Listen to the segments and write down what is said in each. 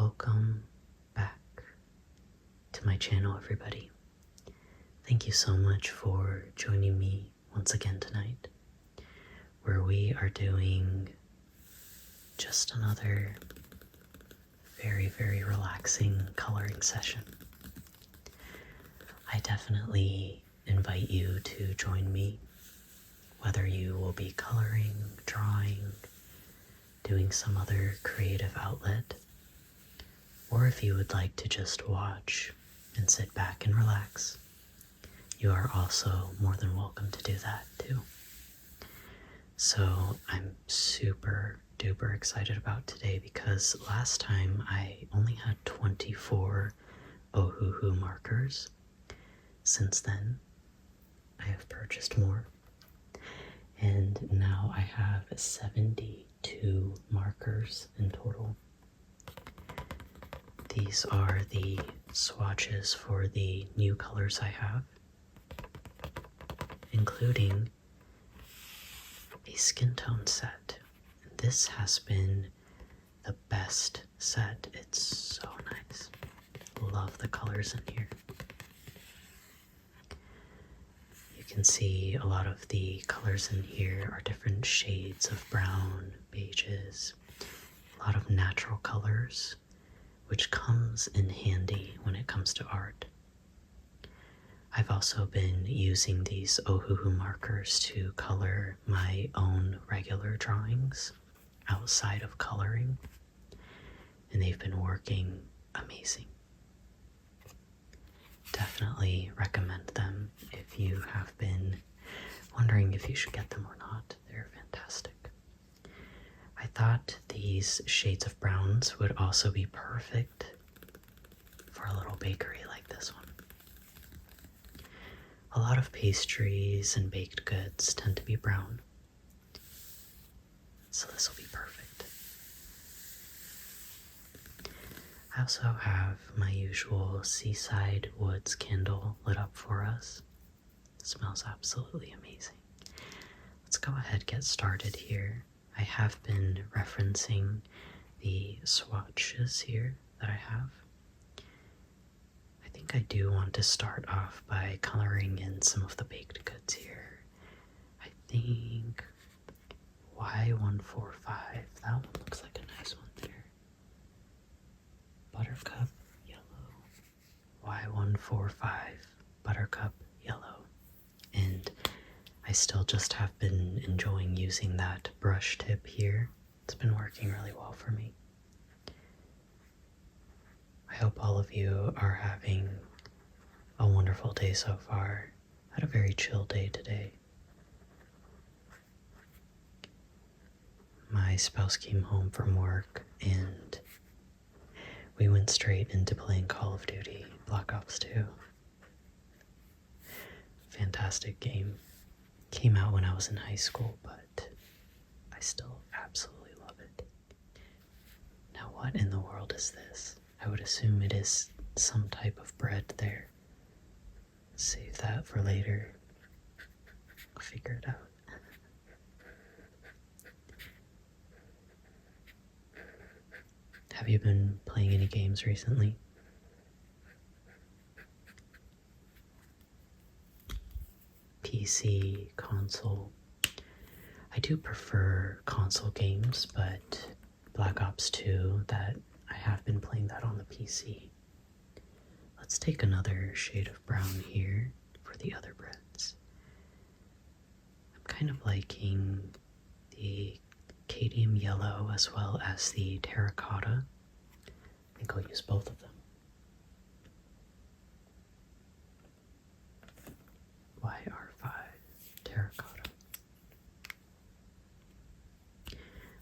Welcome back to my channel, everybody. Thank you so much for joining me once again tonight, where we are doing just another very relaxing coloring session. I definitely invite you to join me, whether you will be coloring, drawing, doing some other creative outlet, or if you would like to just watch and sit back and relax, you are also more than welcome to do that too. So I'm super duper excited about today because last time I only had 24 Ohuhu markers. Since then, I have purchased more, and now I have 72 markers in total. These are the swatches for the new colors I have, including a skin tone set. This has been the best set. It's so nice. Love the colors in here. You can see a lot of the colors in here are different shades of brown, beiges, a lot of natural colors, which comes in handy when it comes to art. I've also been using these Ohuhu markers to color my own regular drawings outside of coloring, and they've been working amazing. Definitely recommend them if you have been wondering if you should get them or not. They're fantastic. I thought these shades of browns would also be perfect for a little bakery like this one. A lot of pastries and baked goods tend to be brown, so this will be perfect. I also have my usual Seaside Woods candle lit up for us. It smells absolutely amazing. Let's go ahead and get started here. I have been referencing the swatches here that I have. I think I do want to start off by coloring in some of the baked goods here. I think Y145, that one looks like a nice one there. Buttercup yellow. Y145, buttercup yellow. And I still just have been enjoying using that brush tip here. It's been working really well for me. I hope all of you are having a wonderful day so far. I had a very chill day today. My spouse came home from work and we went straight into playing Call of Duty Black Ops 2. Fantastic game. Came out when I was in high school, but I still absolutely love it. Now what in the world is this? I would assume it is some type of bread there. Save that for later. I'll figure it out. Have you been playing any games recently? PC, console. I do prefer console games, but Black Ops 2, that I have been playing that on the PC. Let's take another shade of brown here for the other breads. I'm kind of liking the cadmium yellow as well as the terracotta. I think I'll use both of them. YR5 terracotta.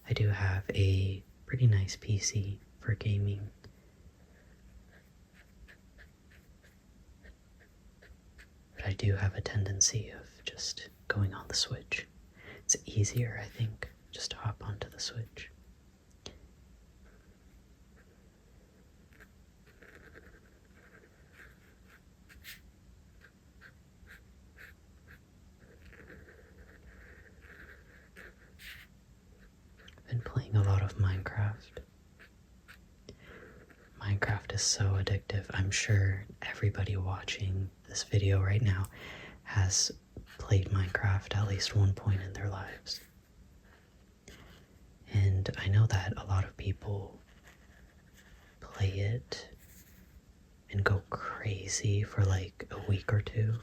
I do have a pretty nice PC for gaming. But I do have a tendency of just going on the Switch. It's easier, I think, just to hop onto the Switch. I've been playing a lot of Minecraft. Minecraft is so addictive. I'm sure everybody watching this video right now has played Minecraft at least one point in their lives. And I know that a lot of people play it and go crazy for like a week or two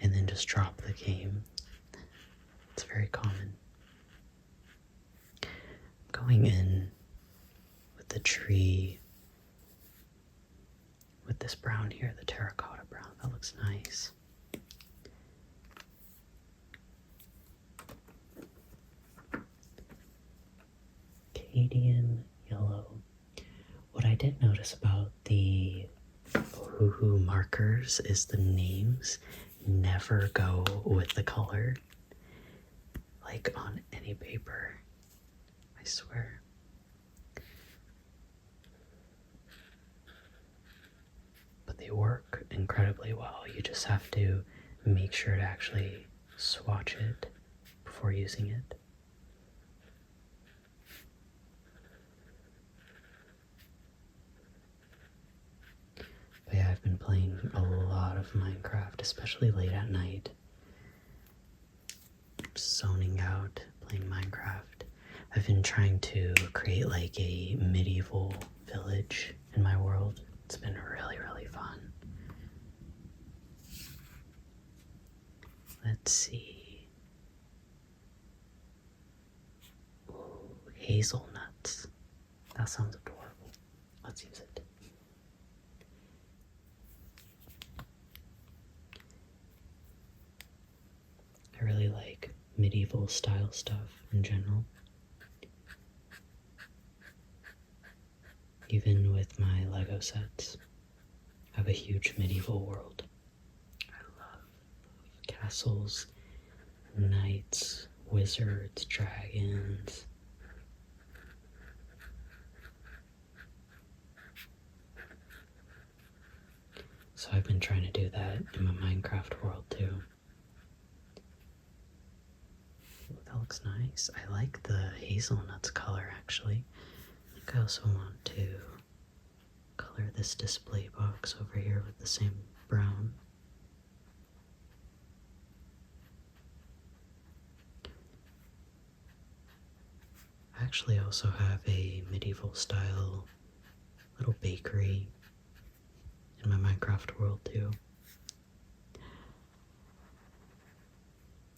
and then just drop the game. It's very common. I'm going in with the tree with this brown here, the terracotta brown. That looks nice. Cadian yellow. What I did notice about the Hoo markers is the names never go with the color, like on any paper, I swear. But they work incredibly well. You just have to make sure to actually swatch it before using it. But yeah, I've been playing a lot of Minecraft, especially late at night. Zoning out, playing Minecraft. I've been trying to create like a medieval village in my world. It's been really, really fun. Let's see. Ooh, hazelnuts. That sounds adorable. Let's use it. I really like medieval style stuff in general. Even with my Lego sets, I have a huge medieval world. I love castles, knights, wizards, dragons. So I've been trying to do that in my Minecraft world too. Ooh, that looks nice. I like the hazelnuts color actually. I think I also want to color this display box over here with the same brown. I actually also have a medieval style little bakery in my Minecraft world too.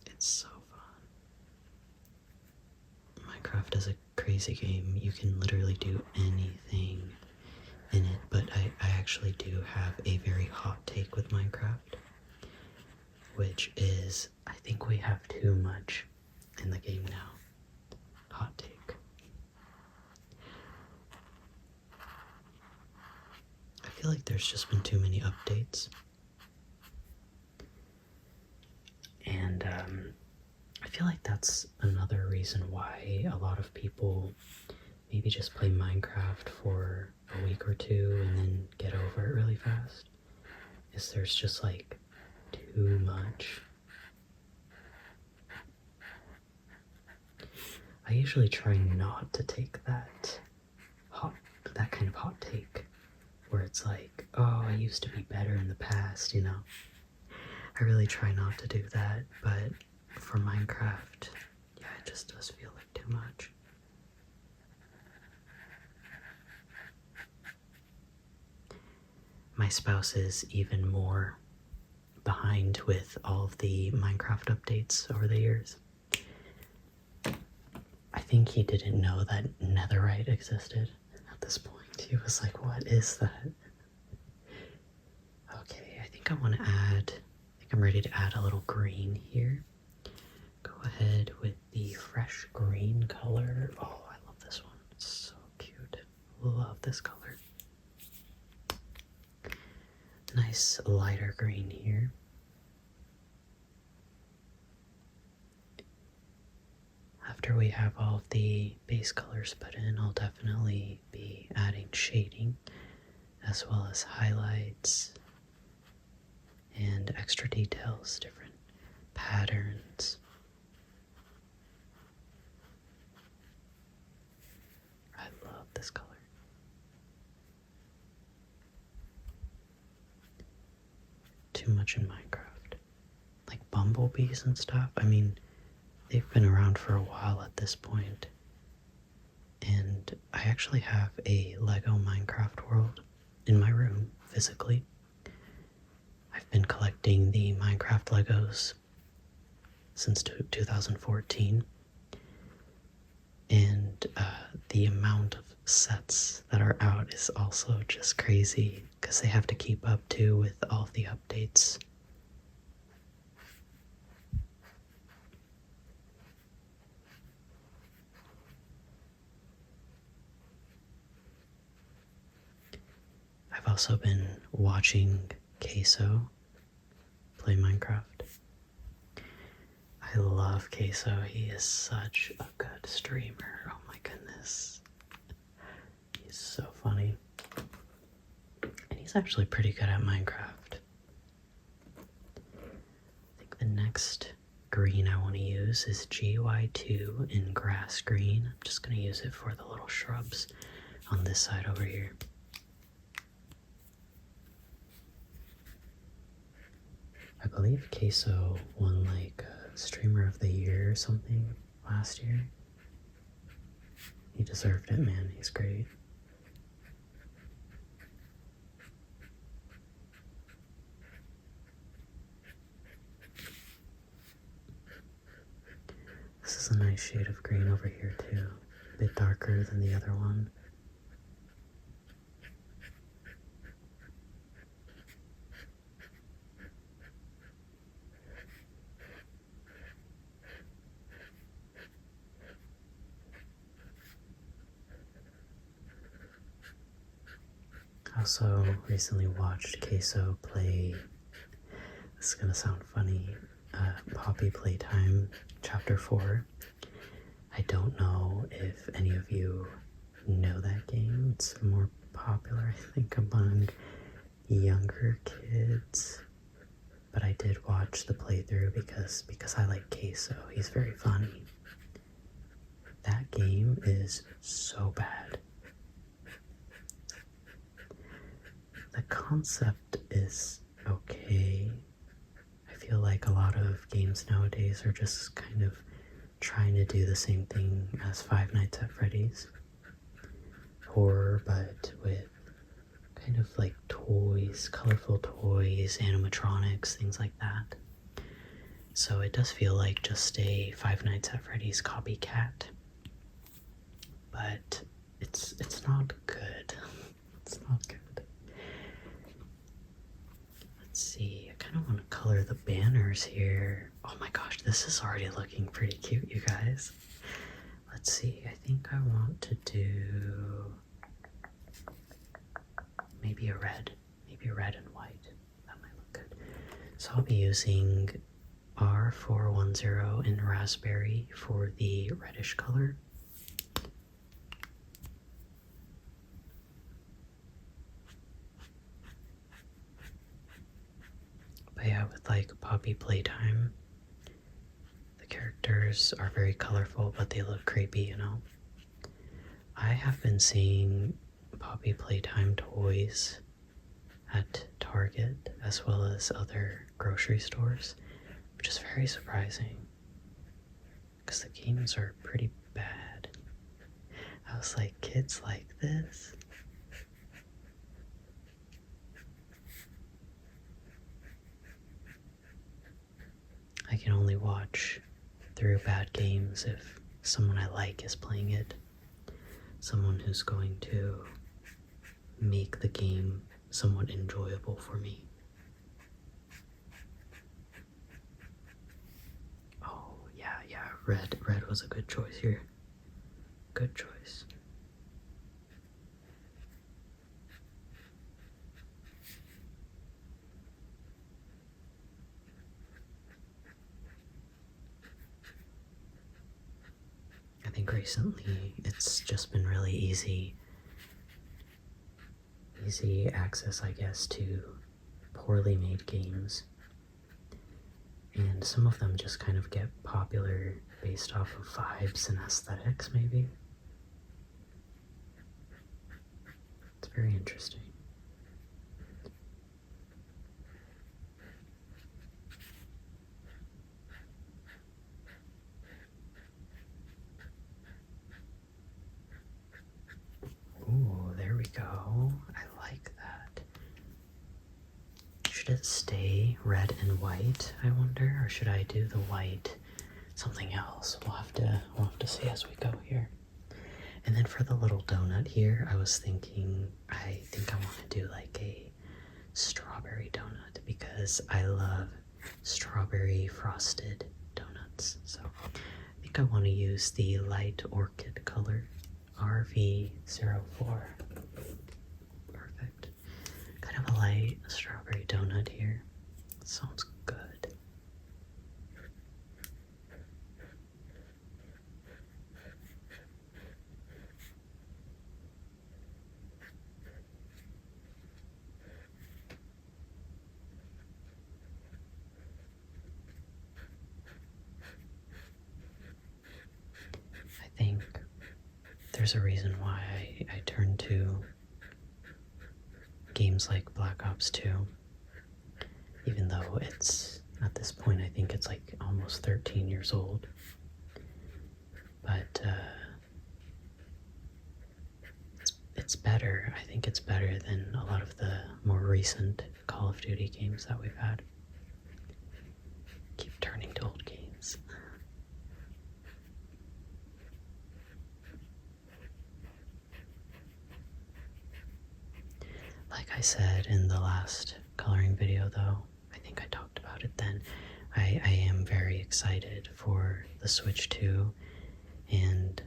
It's so fun. Minecraft is a crazy game. You can literally do anything in it, but I actually do have a very hot take with Minecraft, which is I think we have too much in the game now. Hot take. I feel like there's just been too many updates. And I feel like that's another reason why a lot of people maybe just play Minecraft for a week or two and then get over it really fast. Is there's just like too much. I usually try not to take that kind of hot take where it's like, oh, I used to be better in the past, you know. I really try not to do that, but for Minecraft, yeah, it just does feel like too much. My spouse is even more behind with all of the Minecraft updates over the years. I think he didn't know that netherite existed at this point. He was like, what is that? Okay, I think I'm ready to add a little green here. Go ahead with the fresh green color. Oh, I love this one. It's so cute. Love this color. Nice lighter green here. After we have all of the base colors put in, I'll definitely be adding shading as well as highlights and extra details, different patterns. I love this color. too much in Minecraft. Like bumblebees and stuff. I mean, they've been around for a while at this point. And I actually have a Lego Minecraft world in my room, physically. I've been collecting the Minecraft Legos since 2014. And the amount of sets that are out is also just crazy because they have to keep up too with all of the updates. I've also been watching Queso play Minecraft. I love Queso. He is such a good streamer. Oh my goodness. He's so funny. And he's actually pretty good at Minecraft. I think the next green I want to use is GY2 in grass green. I'm just going to use it for the little shrubs on this side over here. I believe Queso won like Streamer of the Year or something last year. He deserved it, man. He's great. This is a nice shade of green over here too. A bit darker than the other one. I also recently watched Queso play, this is gonna sound funny, Poppy Playtime Chapter 4. I don't know if any of you know that game. It's more popular, I think, among younger kids. But I did watch the playthrough because I like Queso. He's very funny. That game is so bad. The concept is okay. I feel like a lot of games nowadays are just kind of trying to do the same thing as Five Nights at Freddy's. Horror, but with kind of like toys, colorful toys, animatronics, things like that. So it does feel like just a Five Nights at Freddy's copycat. But it's not good. It's not good. Let's see, I kind of want to color the banners here. Oh my gosh, this is already looking pretty cute, you guys. Let's see, I think I want to do maybe a red and white. That might look good. So I'll be using R410 in raspberry for the reddish color. But yeah, with like Poppy Playtime, the characters are very colorful, but they look creepy, you know? I have been seeing Poppy Playtime toys at Target as well as other grocery stores, which is very surprising because the games are pretty bad. I was like, kids like this? I can only watch through bad games if someone I like is playing it. Someone who's going to make the game somewhat enjoyable for me. Oh, yeah, red was a good choice here. Good choice. I think recently it's just been really easy access, I guess, to poorly made games. And some of them just kind of get popular based off of vibes and aesthetics, maybe. It's very interesting. should it stay red and white, I wonder? Or should I do the white something else? We'll have to see as we go here. And then for the little donut here, I was thinking, I think I want to do like a strawberry donut because I love strawberry frosted donuts. So I think I want to use the light orchid color RV04. Perfect. Kind of a light strawberry donut here. Sounds good. I think there's a reason why I turned to games like Black Ops 2, even though it's, at this point, I think it's like almost 13 years old. But it's better. I think it's better than a lot of the more recent Call of Duty games that we've had. Keep turning to old games. Like I said in the last coloring video though, I think I talked about it then, I am very excited for the Switch 2, and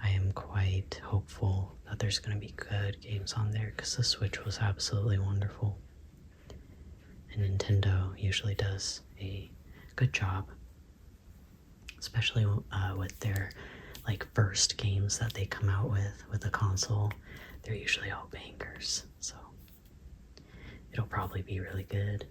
I am quite hopeful that there's going to be good games on there because the Switch was absolutely wonderful. And Nintendo usually does a good job, especially with their like first games that they come out with the console. They're usually all bangers, so it'll probably be really good.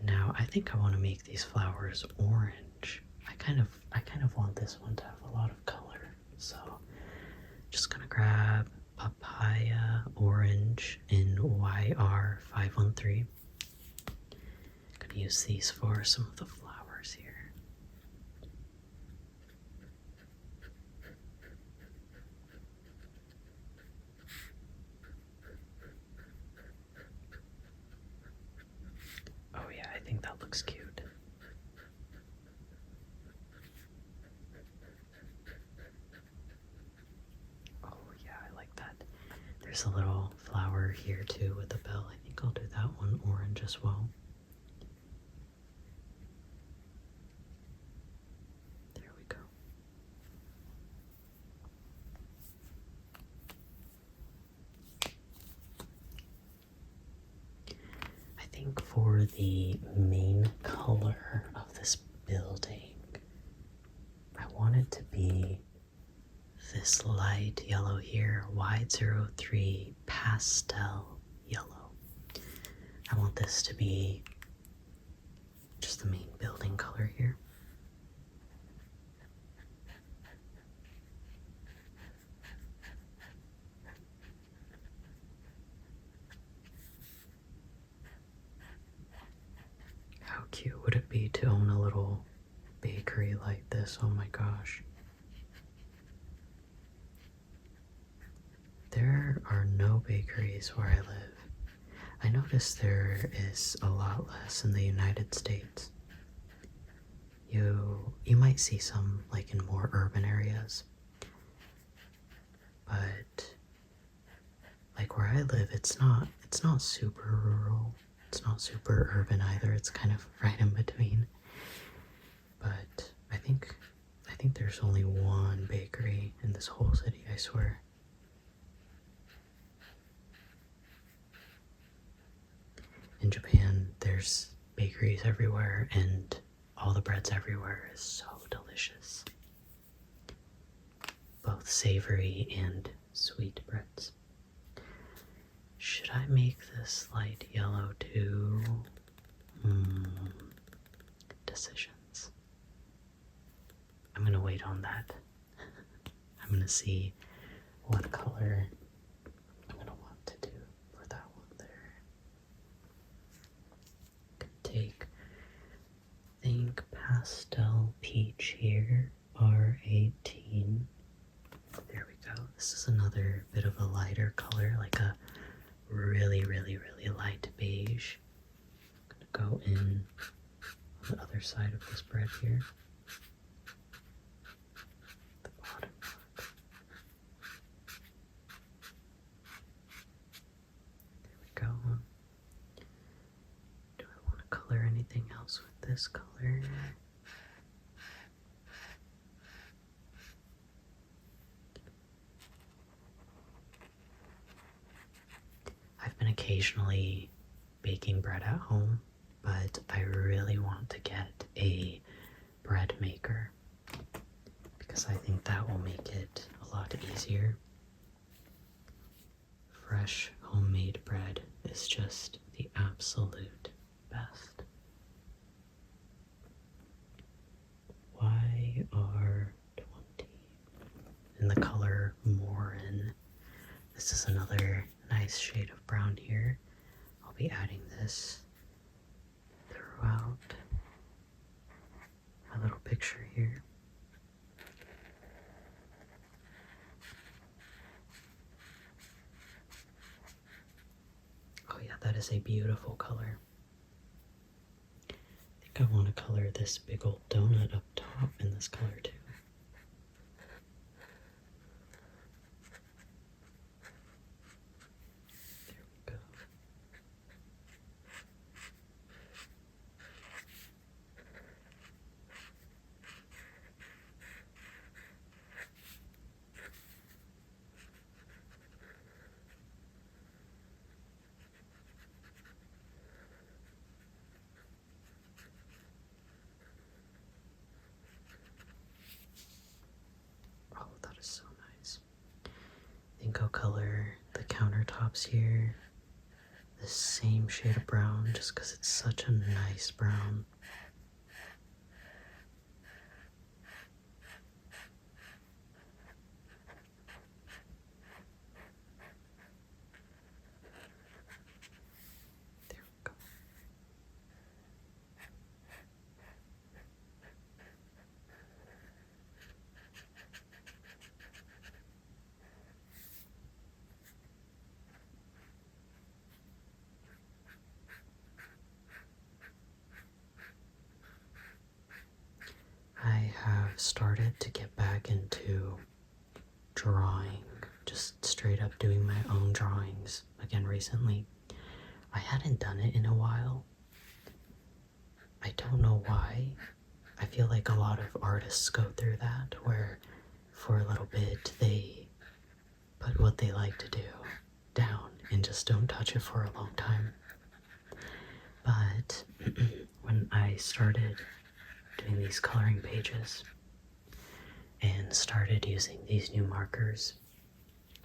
Now I think I want to make these flowers orange. I kind of want this one to have a lot of color, so just gonna grab papaya orange in YR513. Gonna use these for some of the flowers here. Oh yeah, I think that looks cute. Oh yeah, I like that. There's a little flower here too with a bell. I think I'll do that one orange as well. There we go. I think for the main color of this building, I want it to be this light yellow here, Y03 pastel yellow. I want this to be just the main building color here. How cute would it be to own a little bakery like this? Oh my gosh. There are no bakeries where I live. I noticed there is a lot less in the United States. You might see some like in more urban areas, but like where I live, it's not super rural. It's not super urban either. It's kind of right in between. But I think there's only one bakery in this whole city, I swear. In Japan, there's bakeries everywhere, and all the breads everywhere is so delicious. Both savory and sweet breads. Should I make this light yellow too? Decisions. I'm gonna wait on that. I'm gonna see what color I'm gonna want to do for that one there. Could take, I think, pastel peach here, R18. There we go. This is another bit of a lighter color, like a really, really, really light beige. I'm gonna go in on the other side of this bread here. The bottom part. There we go. Do I want to color anything else with this color? I've been occasionally baking bread at home, but I really want to get a bread maker because I think that will make it a lot easier. Fresh homemade bread is just the absolute best. YR20 in the color Morin. This is another nice shade of brown here. I'll be adding this throughout my little picture here. Oh yeah, that is a beautiful color. I think I want to color this big old donut up top in this color too. There we go. Oh, that is so nice. I think I'll color the countertops here the same shade of brown just because it's such a nice brown. There we go. I have started to get back into drawing, just straight up doing my own drawings again recently. I hadn't done it in a while. I don't know why. I feel like a lot of artists go through that, where for a little bit they put what they like to do down and just don't touch it for a long time. But when I started doing these coloring pages and started using these new markers,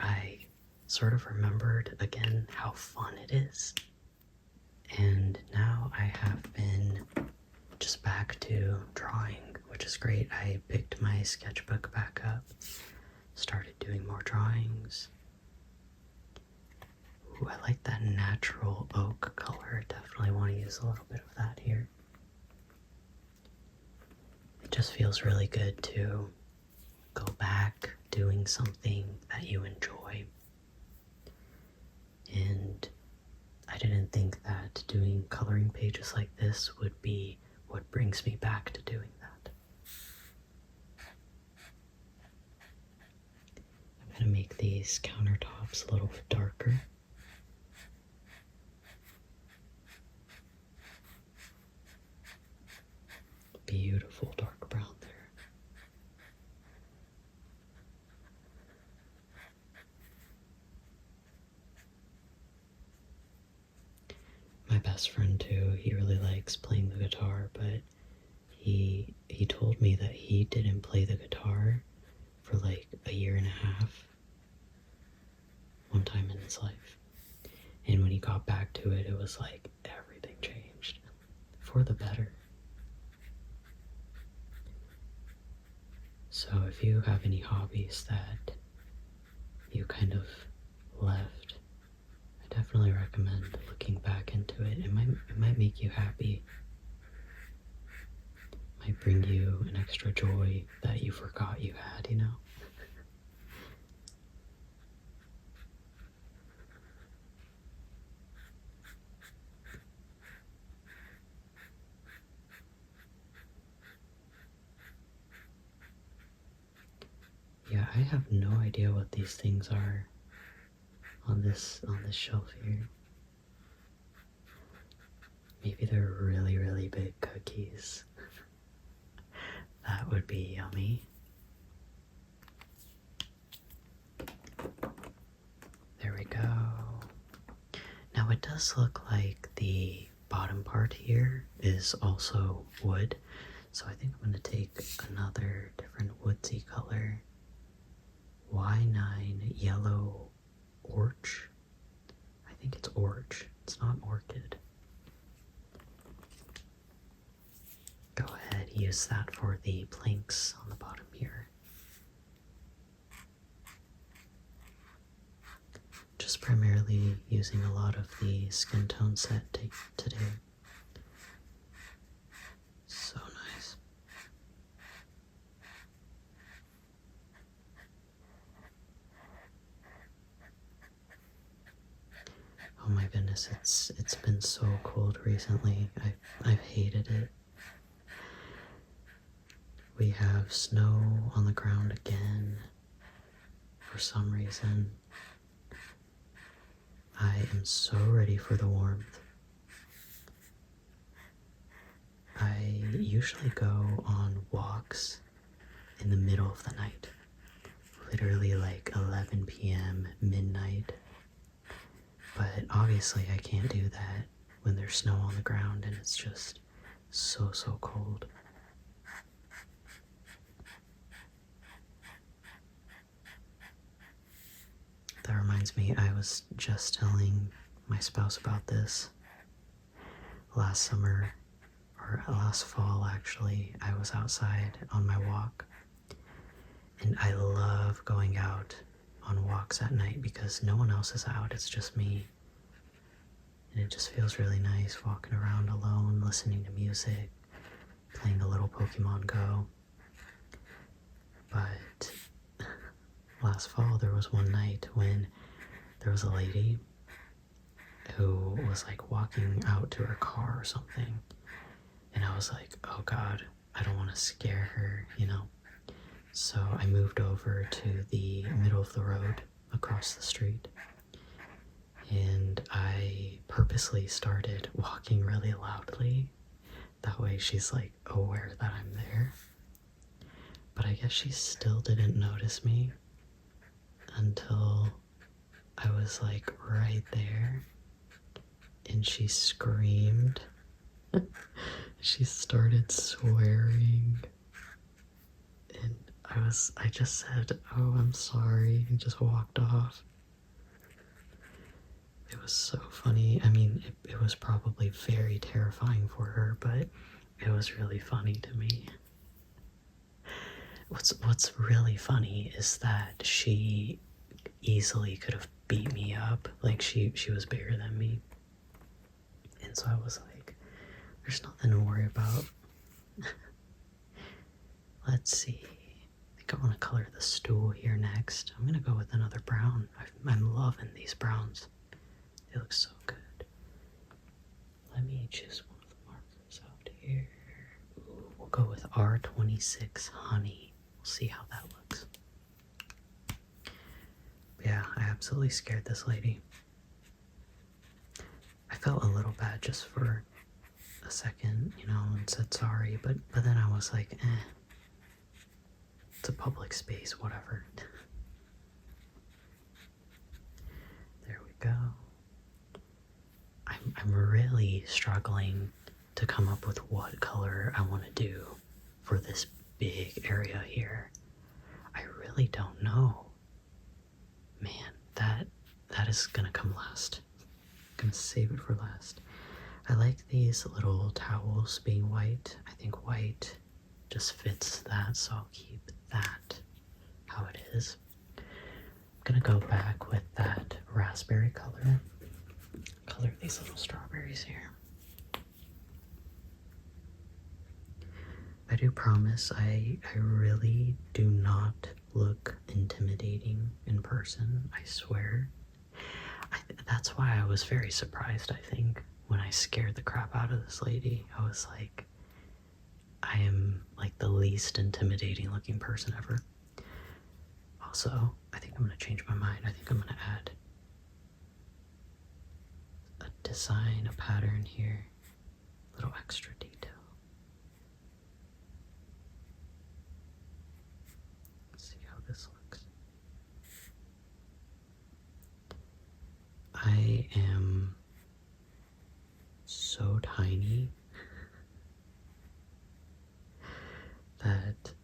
I sort of remembered again how fun it is. And now I have been just back to drawing, which is great. I picked my sketchbook back up, started doing more drawings. Ooh, I like that natural oak color. Definitely want to use a little bit of that here. It just feels really good to go back doing something that you enjoy. And I didn't think that doing coloring pages like this would be what brings me back to doing that. I'm gonna make these countertops a little bit darker. Beautiful dark brown there. My best friend too, he really likes playing the guitar, but he told me that he didn't play the guitar for like a year and a half one time in his life. And when he got back to it, it was like everything changed for the better. So if you have any hobbies that you kind of left, I definitely recommend looking back into it. It might make you happy. Might bring you an extra joy that you forgot you had, you know? have no idea what these things are on this shelf here. Maybe they're really, really big cookies. That would be yummy. There we go. Now it does look like the bottom part here is also wood. So I think I'm going to take another different woodsy color. Y9 yellow orch. I think it's orch. It's not orchid. Go ahead, use that for the planks on the bottom here. Just primarily using a lot of the skin tone set today. So nice. Oh my goodness, it's been so cold recently. I've hated it. We have snow on the ground again for some reason. I am so ready for the warmth. I usually go on walks in the middle of the night, literally like 11 p.m., midnight. But obviously I can't do that when there's snow on the ground and it's just so cold. That reminds me, I was just telling my spouse about this. Last summer, or last fall actually, I was outside on my walk. And I love going out on walks at night because no one else is out, it's just me. And it just feels really nice walking around alone, listening to music, playing a little Pokemon Go. But last fall there was one night when there was a lady who was like walking out to her car or something. And I was like, oh God, I don't want to scare her, you know? So I moved over to the middle of the road across the street. And I purposely started walking really loudly. That way she's like aware that I'm there. But I guess she still didn't notice me until I was like right there. And she screamed. She started swearing. And I just said, oh, I'm sorry, and just walked off. It was so funny. I mean, it was probably very terrifying for her, but it was really funny to me. What's really funny is that she easily could have beat me up. Like, she was bigger than me. And so I was like, there's nothing to worry about. Let's see. I think I want to color the stool here next. I'm going to go with another brown. I'm loving these browns. They look so good. Let me choose one of the markers out here. Ooh, we'll go with R26 Honey. We'll see how that looks. Yeah, I absolutely scared this lady. I felt a little bad just for a second, you know, and said sorry, but then I was like, it's a public space, whatever. There we go. I'm really struggling to come up with what color I want to do for this big area here. I really don't know. Man, that is gonna come last. I'm gonna save it for last. I like these little towels being white. I think white just fits that, so I'll keep that how it is. I'm gonna go back with that raspberry color. Color these little strawberries here. I do promise I really do not look intimidating in person, I swear. That's why I was very surprised, I think, when I scared the crap out of this lady. I was like, I am like the least intimidating looking person ever. Oh, Also, I think I'm gonna change my mind. I think I'm gonna add a design, a pattern here, a little extra detail. Let's see how this looks. I am so tiny that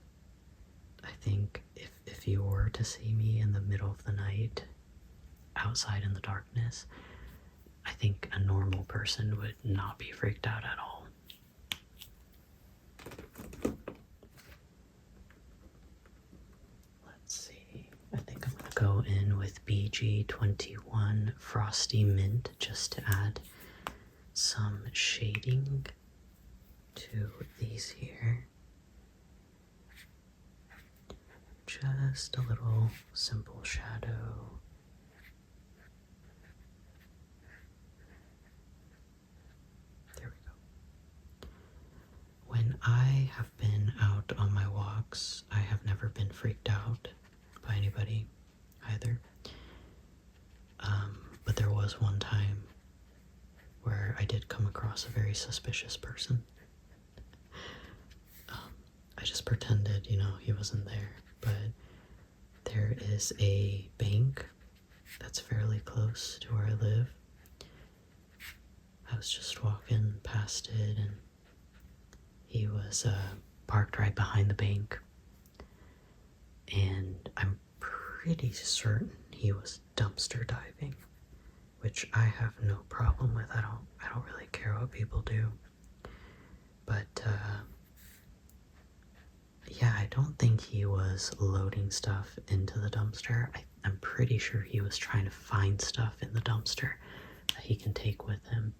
I think if you were to see me in the middle of the night, outside in the darkness, I think a normal person would not be freaked out at all. Let's see. I think I'm gonna go in with BG21 Frosty Mint just to add some shading to these here. Just a little simple shadow. There we go. When I have been out on my walks, I have never been freaked out by anybody either. But there was one time where I did come across a very suspicious person. I just pretended, he wasn't there. But there is a bank that's fairly close to where I live. I was just walking past it and he was parked right behind the bank. And I'm pretty certain he was dumpster diving, which I have no problem with. I don't really care what people do. But yeah, I don't think he was loading stuff into the dumpster. I'm pretty sure he was trying to find stuff in the dumpster that he can take with him.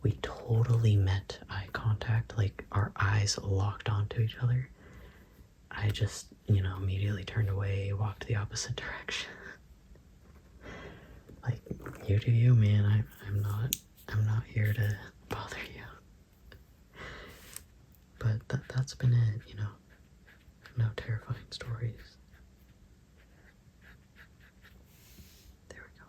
We totally met eye contact, like our eyes locked onto each other. I just, immediately turned away, walked the opposite direction. Like, you do you, man. I'm not here to bother you. But that's been it, No terrifying stories. There we go.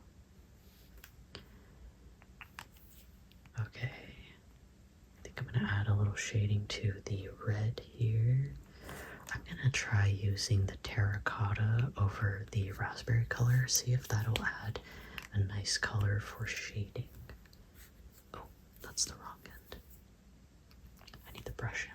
Okay. I think I'm gonna add a little shading to the red here. I'm gonna try using the terracotta over the raspberry color, see if that'll add a nice color for shading. Oh, that's the wrong end. I need the brush end.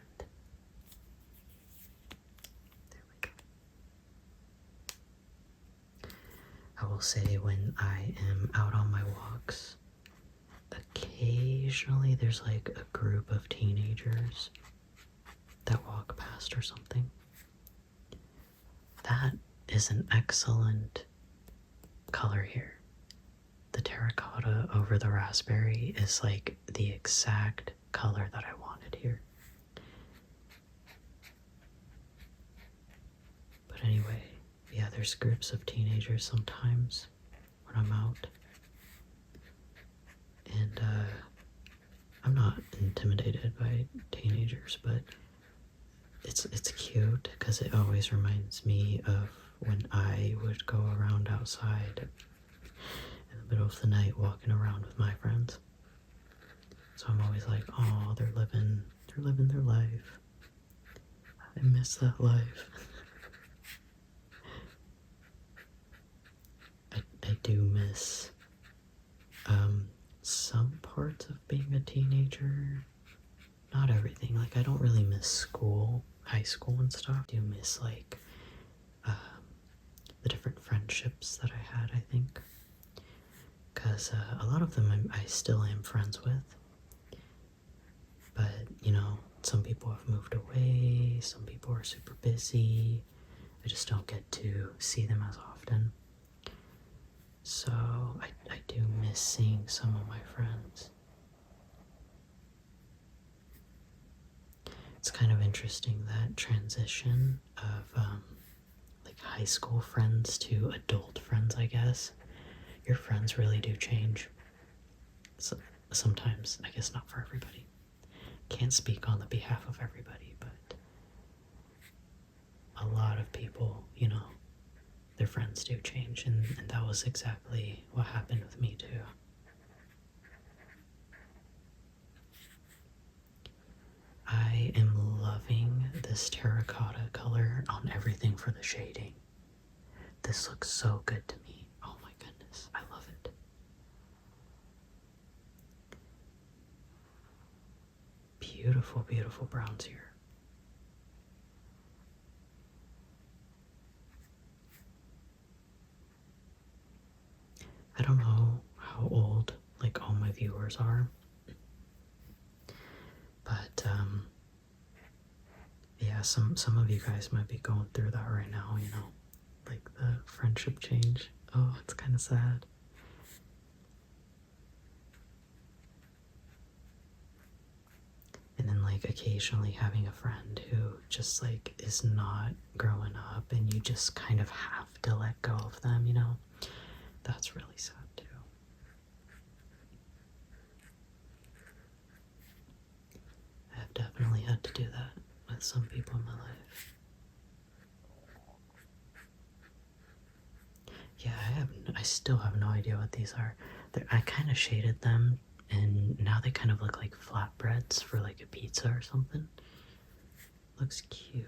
I will say when I am out on my walks, occasionally there's like a group of teenagers that walk past or something. That is an excellent color here. The terracotta over the raspberry is like the exact color that I wanted here. But anyway, yeah, there's groups of teenagers sometimes when I'm out. And I'm not intimidated by teenagers, but it's cute because it always reminds me of when I would go around outside in the middle of the night walking around with my friends. So I'm always like, oh, they're living their life. I miss that life. I do miss some parts of being a teenager. Not everything. Like, I don't really miss school, high school and stuff. I do miss, like, the different friendships that I had, I think. Because a lot of them I still am friends with. But, some people have moved away, some people are super busy. I just don't get to see them as often. So I do miss seeing some of my friends. It's kind of interesting, that transition of like high school friends to adult friends, I guess. Your friends really do change. So, sometimes, I guess not for everybody. Can't speak on the behalf of everybody, but a lot of people, their friends do change, and that was exactly what happened with me too. I am loving this terracotta color on everything for the shading. This looks so good to me. Oh my goodness, I love it. Beautiful, beautiful browns here. I don't know how old like all my viewers are, but yeah, some of you guys might be going through that right now, you know, like the friendship change. Oh, it's kind of sad. And then like occasionally having a friend who just like is not growing up and you just kind of have to let go of them, you know? That's really sad too. I've definitely had to do that with some people in my life. Yeah, I still have no idea what these are. I kind of shaded them and now they kind of look like flatbreads for like a pizza or something. Looks cute.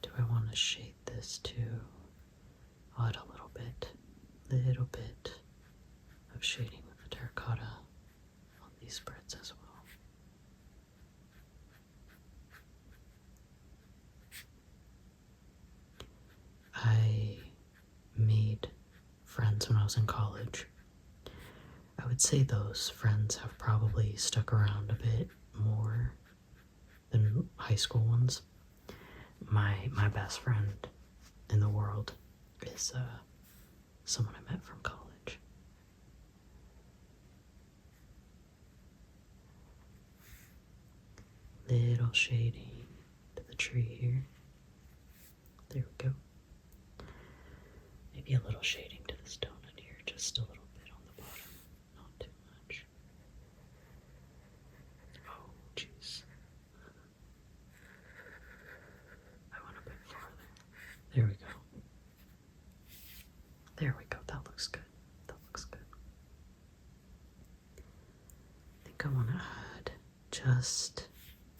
Do I want to shade this too? I'll add a little bit of shading with the terracotta on these spreads as well. I made friends when I was in college. I would say those friends have probably stuck around a bit more than high school ones. My best friend in the world is someone I met from college. Little shading to the tree here. There we go. Maybe a little shading to this donut here, just a little bit on the bottom, not too much. Oh, jeez. I went a bit farther. There we go. There we go. That looks good. That looks good. I think I want to add just...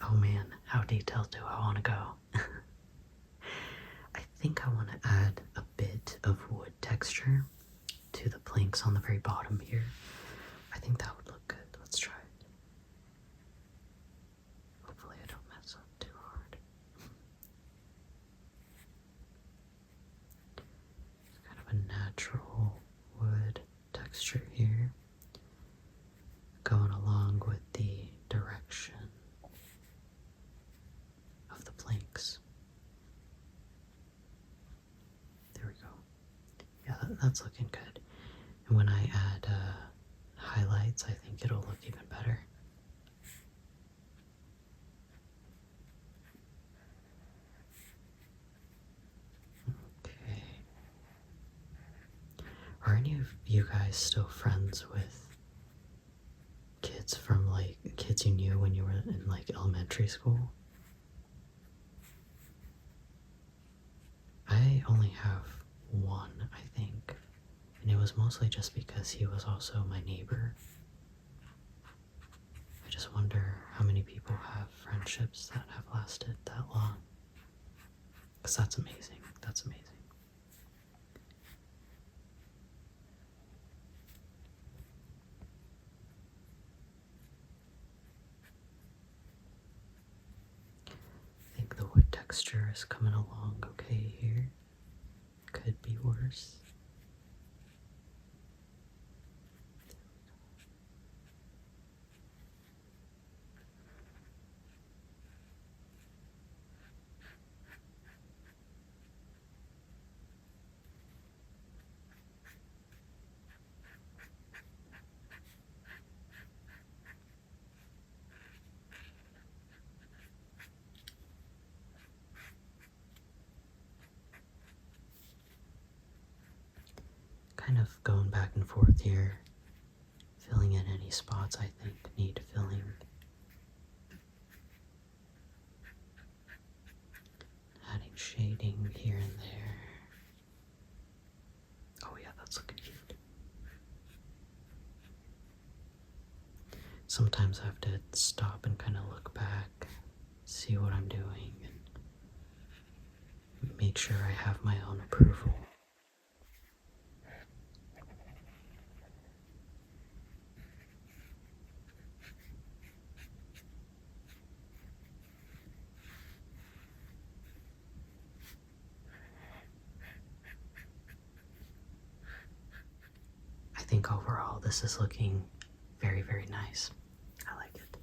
Oh man, how detailed do I want to go? I think I want to add a bit of wood texture to the planks on the very bottom here. I think that would look good. Let's try it. Hopefully I don't mess up too hard. It's kind of a natural wood texture here, going along with the direction of the planks. There we go. Yeah, that's looking good. And when I add highlights, I think it'll look even better. Okay. Are any of you guys still friends with kids from like kids you knew when you were in like elementary school? I only have one, I think, and it was mostly just because he was also my neighbor. I just wonder how many people have friendships that have lasted that long, because that's amazing. That's amazing. I think the wood texture is coming along okay here. Could be worse. Kind of going back and forth here. filling in any spots I think need filling. Adding shading here and there. Oh yeah, that's looking cute. Sometimes I have to stop and kind of look back, see what I'm doing, and make sure I have my own approval. I think overall this is looking very, very nice. I like it.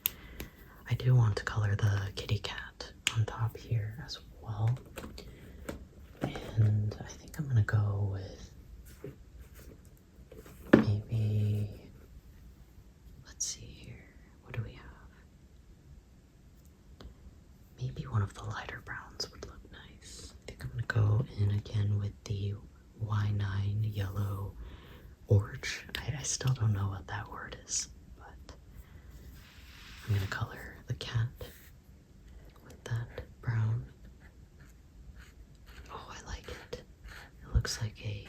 I do want to color the kitty cat on top here as well. And I think I'm gonna go with maybe, let's see here, what do we have? Maybe one of the lighter browns would look nice. I think I'm gonna go in again with the Y9 yellow orge. I still don't know what that word is, but I'm gonna color the cat with that brown. Oh, I like it. It looks like a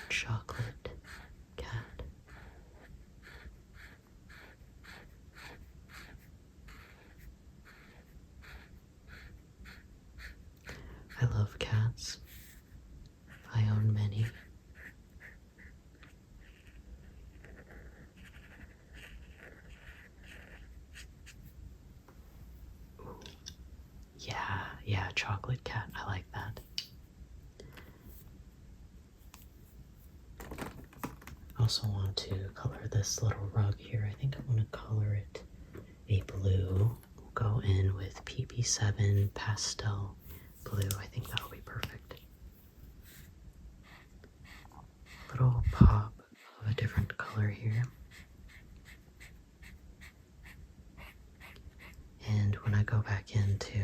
chocolate cat. I love cats. I own many. Ooh. Yeah, chocolate cat. I like that. I also want to color this little rug here. I think I want to color it a blue. We'll go in with PP7 pastel blue. I think that'll be perfect. Little pop of a different color here. And when I go back in to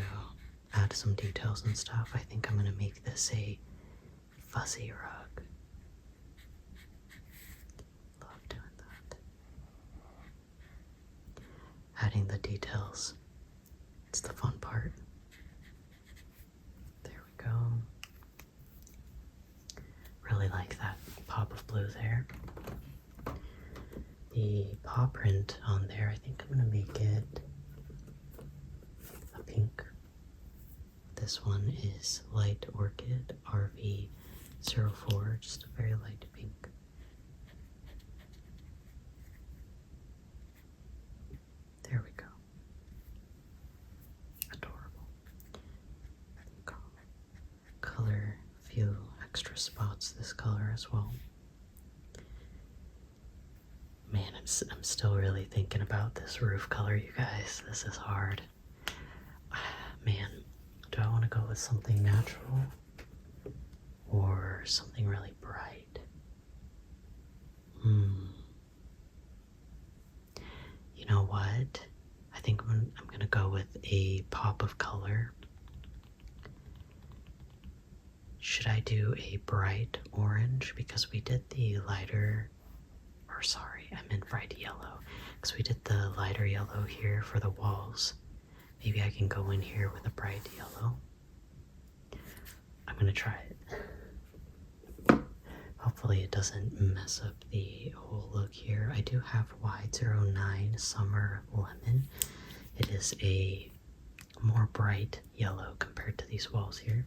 add some details and stuff, I think I'm going to make this a fuzzy rug. Love doing that. Adding the details. It's the fun part. There we go. Really like that pop of blue there. The paw print on there, I think I'm going to make it a pink. This one is Light Orchid RV04, just a very light pink. There we go. Adorable. Color a few extra spots this color as well. Man, I'm still really thinking about this roof color, you guys. This is hard. Man, do I want to go with something natural or something really bright? You know what? I think I'm gonna go with a pop of color. Should I do a bright orange? Because we did the lighter, or sorry, I meant bright yellow. Because we did the lighter yellow here for the walls. Maybe I can go in here with a bright yellow. I'm gonna try it. Hopefully it doesn't mess up the whole look here. I do have Y09 Summer Lemon. It is a more bright yellow compared to these walls here.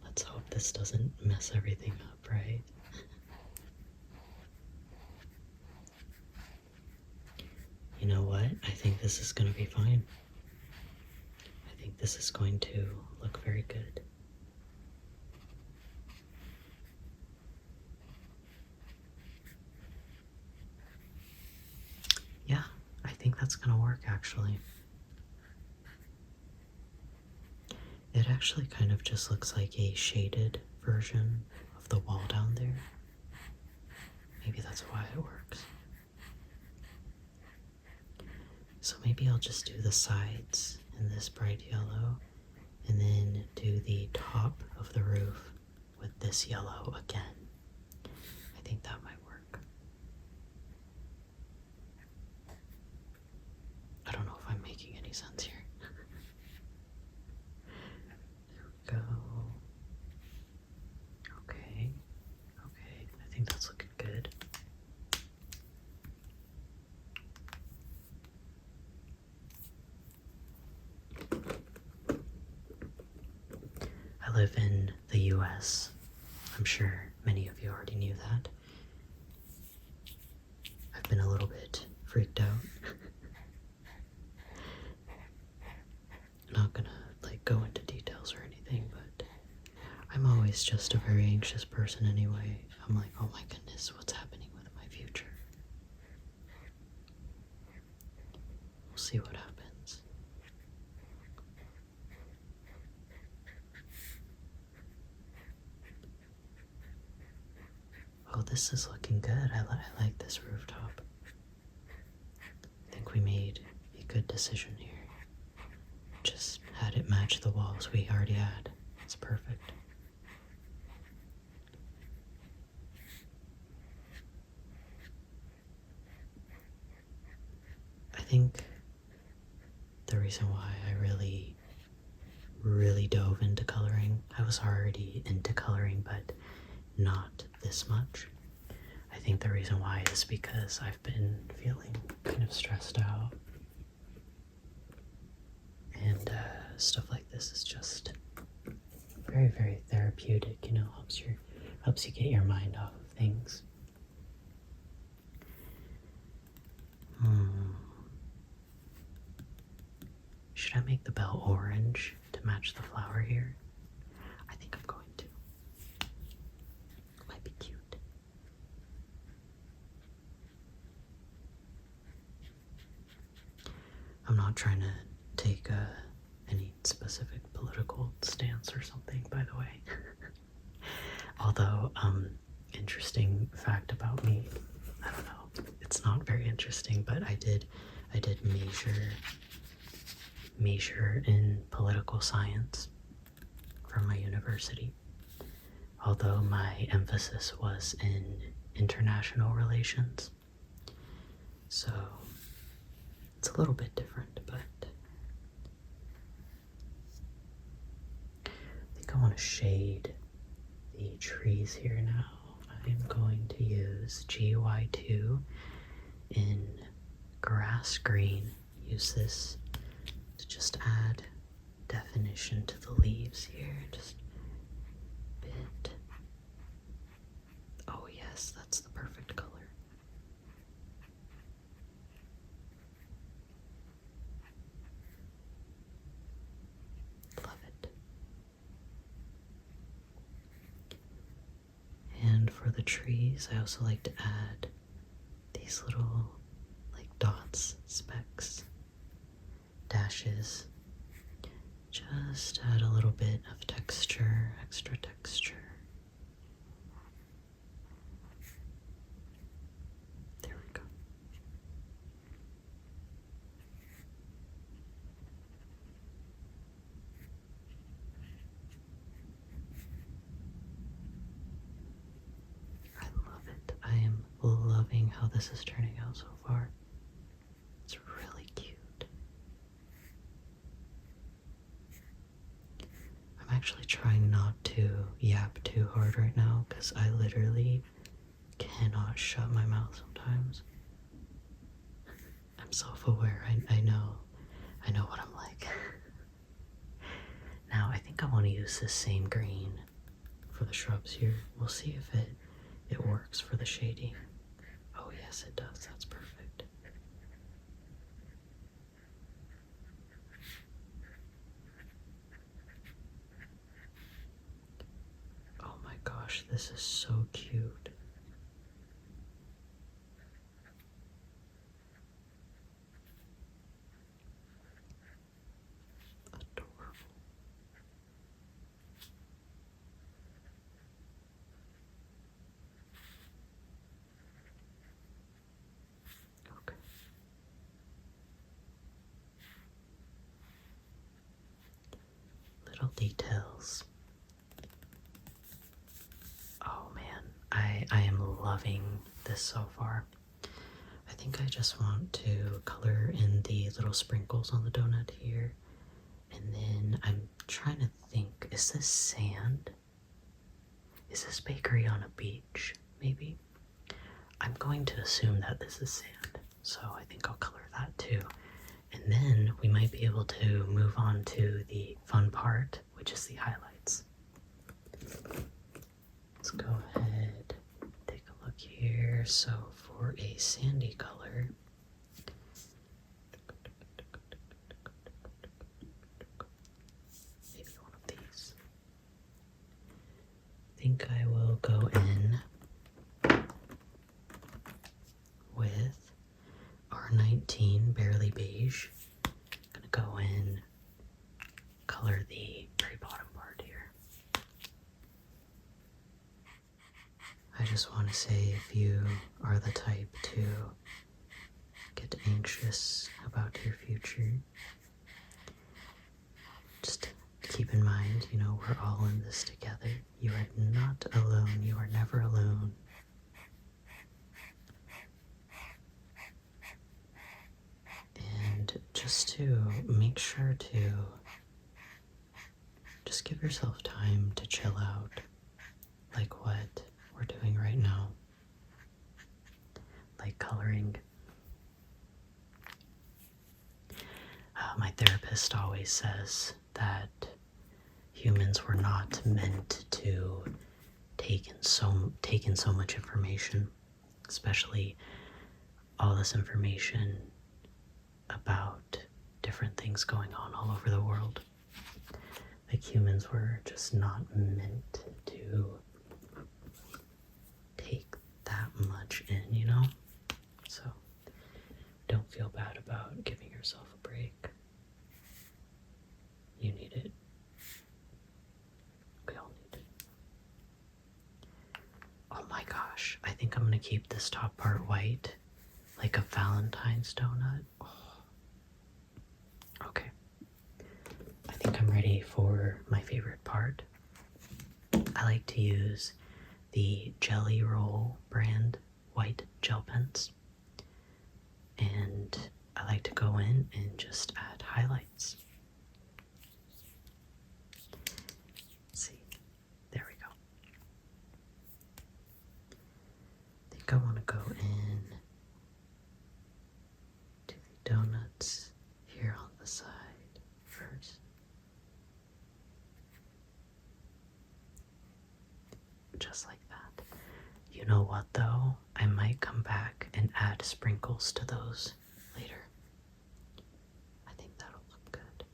Let's hope this doesn't mess everything up, right? You know what? I think this is going to be fine. I think this is going to look very good. Yeah, I think that's going to work actually. It actually kind of just looks like a shaded version of the wall down there. Maybe that's why it works. So maybe I'll just do the sides in this bright yellow and then do the top of the roof with this yellow again. I think that might work. any sense here. There we go. Okay. Okay. I think that's looking good. I live in the US. I'm sure many of you already knew that. I've been a little bit freaked out. Not gonna go into details or anything, but I'm always just a very anxious person anyway. I'm like, oh my goodness, what's happening with my future? We'll see what happens. Oh, this is looking good. I like this rooftop. I think we made a good decision here. Just had it match the walls we already had. It's perfect. I think the reason why I really dove into coloring, I was already into coloring, but not this much. I think the reason why is because I've been feeling kind of stressed out. And stuff like this is just very, very therapeutic, you know, helps you get your mind off of things. Should I make the bell orange to match the flower here? I think I'm going to. Might be cute. I'm not trying to take any specific political stance or something, by the way. Although, interesting fact about me, I don't know, it's not very interesting, but I did measure in political science from my university. Although my emphasis was in international relations. So it's a little bit different, but I think I want to shade the trees here now. I'm going to use GY2 in grass green. Use this to just add definition to the leaves here. Just a bit. Oh yes, that's the perfect color. Love it. And for the trees, I also like to add these little dots, specks, dashes. Just add a little bit of texture, extra texture. There we go. I love it. I am loving how this is turning out so far. It's really cute. I'm actually trying not to yap too hard right now because I literally cannot shut my mouth sometimes. I'm self-aware. I know what I'm like. Now I think I want to use this same green for the shrubs here. We'll see if it works for the shading. Oh yes, it does. That's perfect. Oh my gosh, this is so cute. Adorable. Okay. Little details. Oh man, I am loving this so far. I think I just want to color in the little sprinkles on the donut here. And then I'm trying to think, is this sand? Is this bakery on a beach, maybe? I'm going to assume that this is sand, so I think I'll color that too. And then we might be able to move on to the fun part, which is the highlights. Let's go ahead, take a look here. So for a sandy color, maybe one of these. I think I will go in with R19 Barely Beige. I'm gonna go in, color the very bottom part here. I just want to say, if you are the type to get anxious about your future, just keep in mind, you know, we're all in this together. You are not alone. You are never alone. And just to make sure to just give yourself time to chill out, like what we're doing right now, like coloring. My therapist always says that humans were not meant to take in so much information, especially all this information about different things going on all over the world. Like, humans were just not meant to take that much in, you know? So don't feel bad about giving yourself a break. You need it. We all need it. Oh my gosh, I think I'm gonna keep this top part white, like a Valentine's donut. Oh. Okay. I think I'm ready for my favorite part. I like to use the Jelly Roll brand white gel pens. And I like to go in and just add highlights. Let's see, there we go. I think I want to go in to the donuts here on the side first. Just like that. You know what though? I might come back and add sprinkles to those later. I think that'll look good.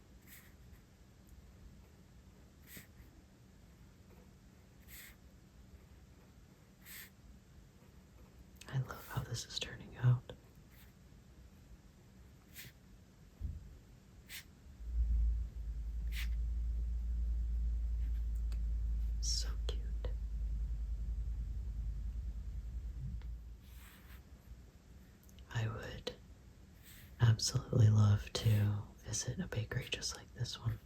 I love how this is turning out. So cute. I would absolutely love to visit a bakery just like this one.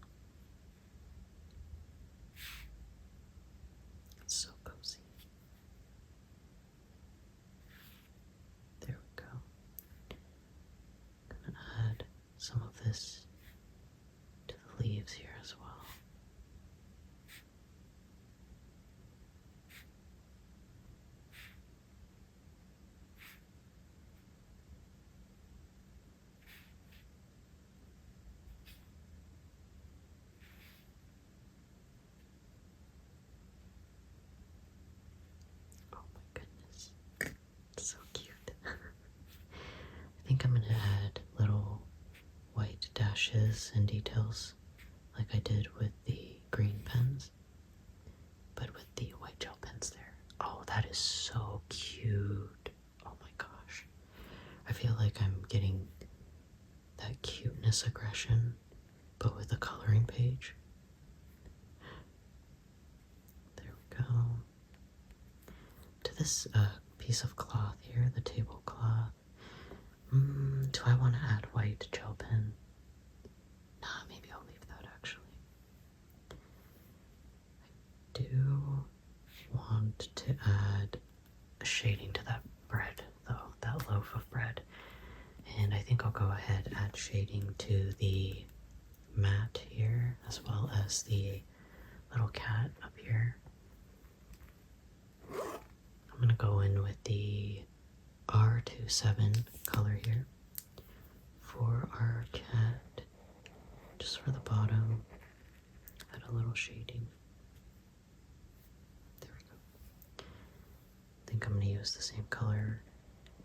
It's so cozy. There we go. Gonna add some of this to the leaves here as well. Oh my goodness. So cute. I think I'm gonna add little white dashes and details like I did with the green pens, but with the white gel pens there. Oh, that is so cute. Oh my gosh. I feel like I'm getting that cuteness aggression, but with a coloring page. There we go. To this piece of cloth here, the tablecloth. Do I want to add white gel pen? Nah, maybe I'll leave that actually. I do want to add a shading to that bread though. That loaf of bread. And I think I'll go ahead and add shading to the mat here, as well as the little cat up here. I'm going to go in with the R27 color here for our cat, just for the bottom. Add a little shading. There we go. I think I'm going to use the same color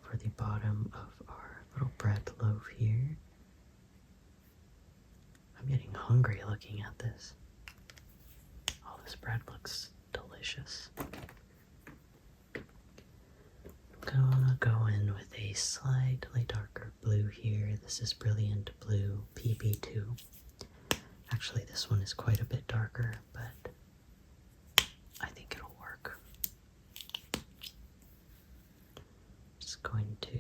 for the bottom of our little bread loaf here. I'm getting hungry looking at this. Oh, this bread looks delicious. I'm gonna go in with a slightly darker blue here. This is Brilliant Blue PB2. Actually, this one is quite a bit darker, but I think it'll work. Just going to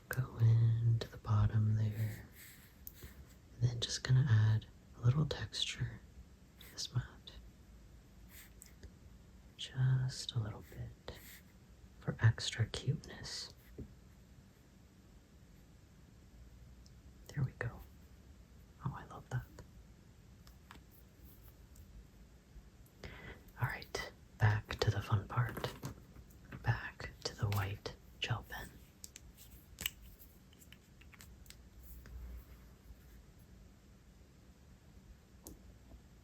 go into the bottom there, and then just gonna add a little texture to this mat. Just a little bit for extra cuteness. There we go. Oh, I love that. Alright, back to the fun part. Back to the white gel pen.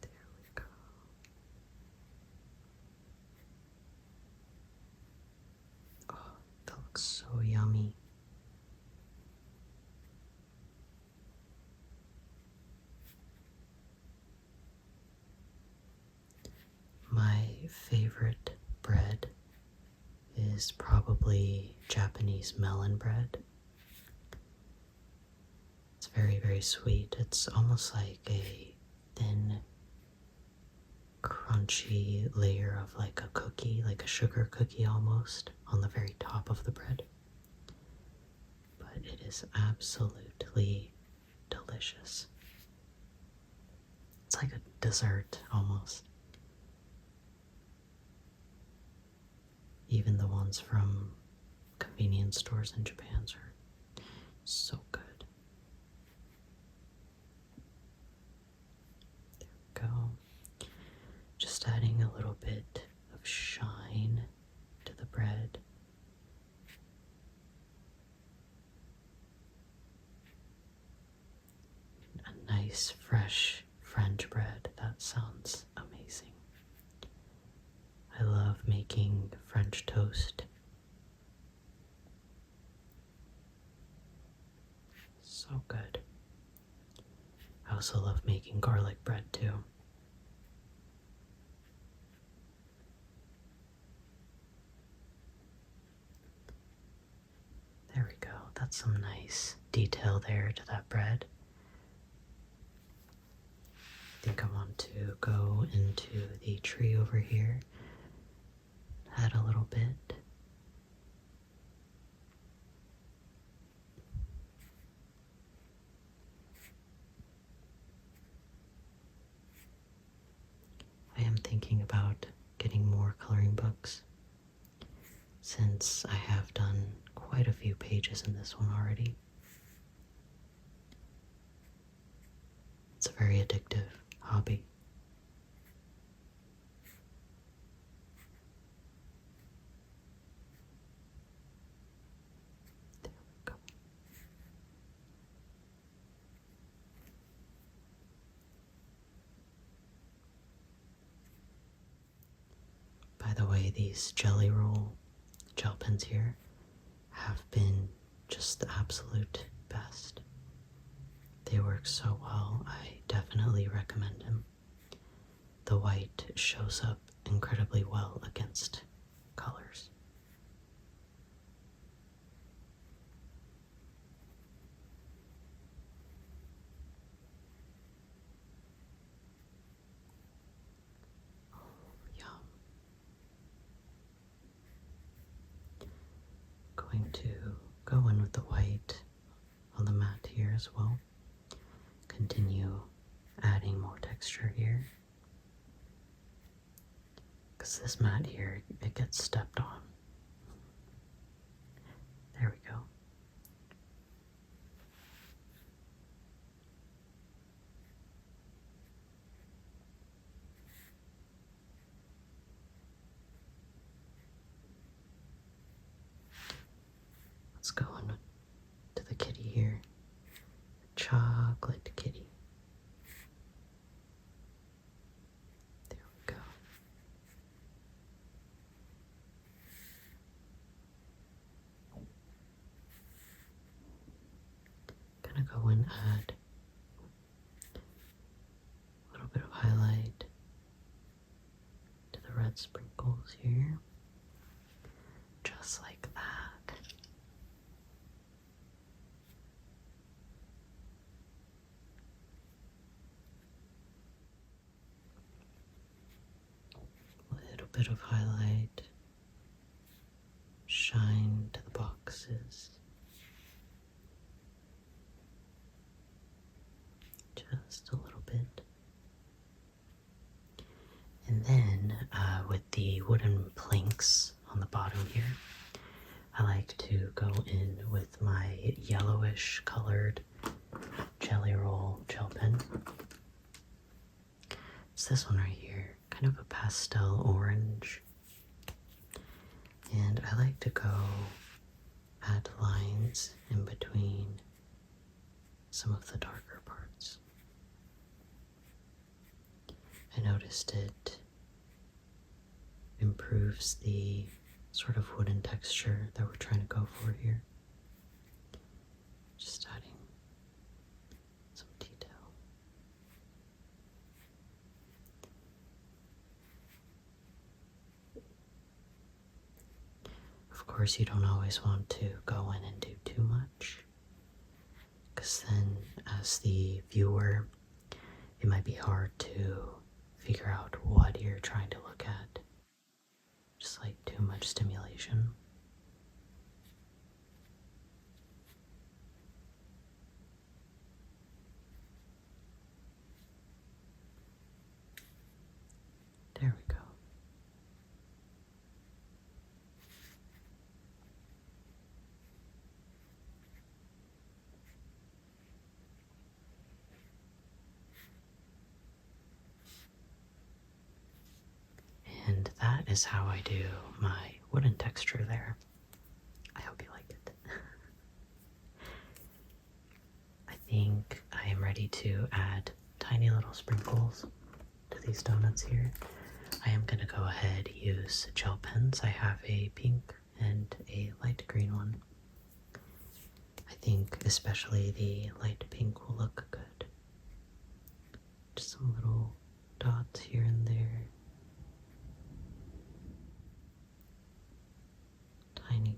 There we go. Oh, that looks so yummy. My favorite bread is probably Japanese melon bread. It's very, very sweet. It's almost like a thin, crunchy layer of like a cookie, like a sugar cookie almost, on the very top of the bread. But it is absolutely delicious. It's like a dessert almost. Even the ones from convenience stores in Japan are so good. There we go. Just adding a little bit of shine to the bread. A nice, fresh French bread. That sounds amazing. I love making French toast. So good. I also love making garlic bread too. There we go. That's some nice detail there to that bread. I think I want to go into the tree over here. Add a little bit. I am thinking about getting more coloring books, since I have done quite a few pages in this one already. It's a very addictive hobby. There we go. By the way, these jelly roll gel pens here have been just the absolute best. They work so well. I definitely recommend them. The white shows up incredibly well against colors. Oh, yum. Going to go in with the white on the mat here as well. Continue adding more texture here, because this mat here, it gets stepped on. chocolate kitty. There we go. Gonna go and add a little bit of highlight to the red sprinkles here. Just like that. A little bit of highlight. Shine to the boxes. Just a little bit. And then with the wooden planks on the bottom here, I like to go in with my yellowish colored Jelly Roll gel pen. It's this one right here, kind of a pastel orange. And I like to go add lines in between some of the darker parts. I noticed it improves the sort of wooden texture that we're trying to go for here. Just adding some detail. Of course, you don't always want to go in and do too much, because then as the viewer, it might be hard to figure out what you're trying to look at. Just like too much stimulation. There we go. And that is how I do my wooden texture there. I hope you like it. I think I am ready to add tiny little sprinkles to these donuts here. I am going to go ahead and use gel pens. I have a pink and a light green one. I think especially the light pink will look good. Just some little dots here and there.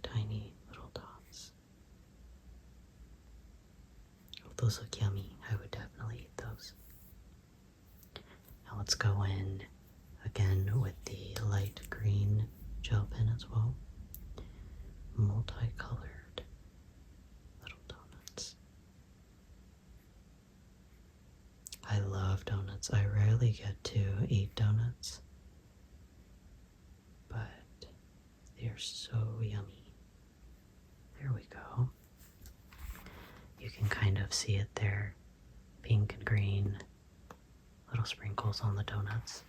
Tiny little dots. Oh, those look yummy. I would definitely eat those. Now let's go in again with the light green gel pen as well. Multicolored little donuts. I love donuts. I rarely get to eat donuts, but they're so yummy. There we go. You can kind of see it there. Pink and green. Little sprinkles on the donuts.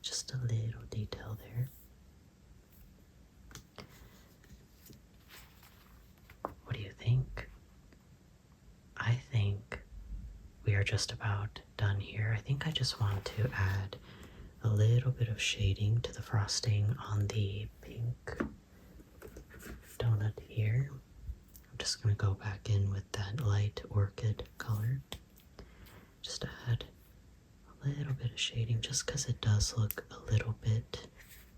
Just a little detail there. What do you think? I think we are just about done here. I think I just want to add a little bit of shading to the frosting on the pink donut here. I'm just going to go back in with that light orchid color. Just to add a little bit of shading, just because it does look a little bit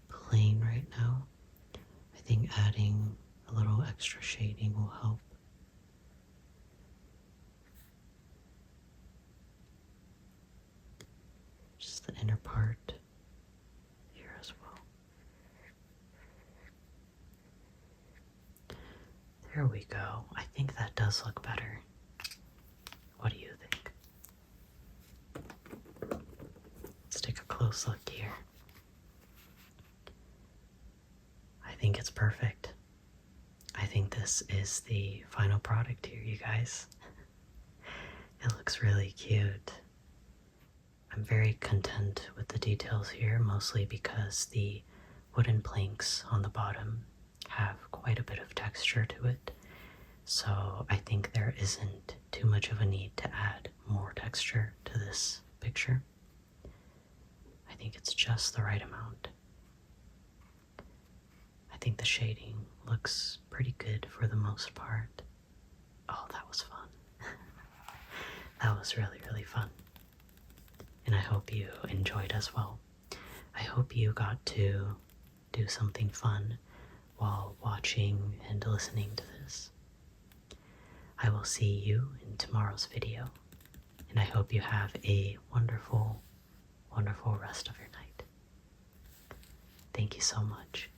plain right now. I think adding a little extra shading will help. Just the inner part here as well. There we go. I think that does look better. What do you think? Let's take a close look here. I think it's perfect. I think this is the final product here, you guys. It looks really cute. I'm very content with the details here, mostly because the wooden planks on the bottom have quite a bit of texture to it. So I think there isn't too much of a need to add more texture to this picture. I think it's just the right amount. I think the shading looks pretty good for the most part. Oh, that was fun. That was really, really fun. And I hope you enjoyed as well. I hope you got to do something fun while watching and listening to this. I will see you in tomorrow's video, and I hope you have a wonderful, wonderful rest of your night. Thank you so much.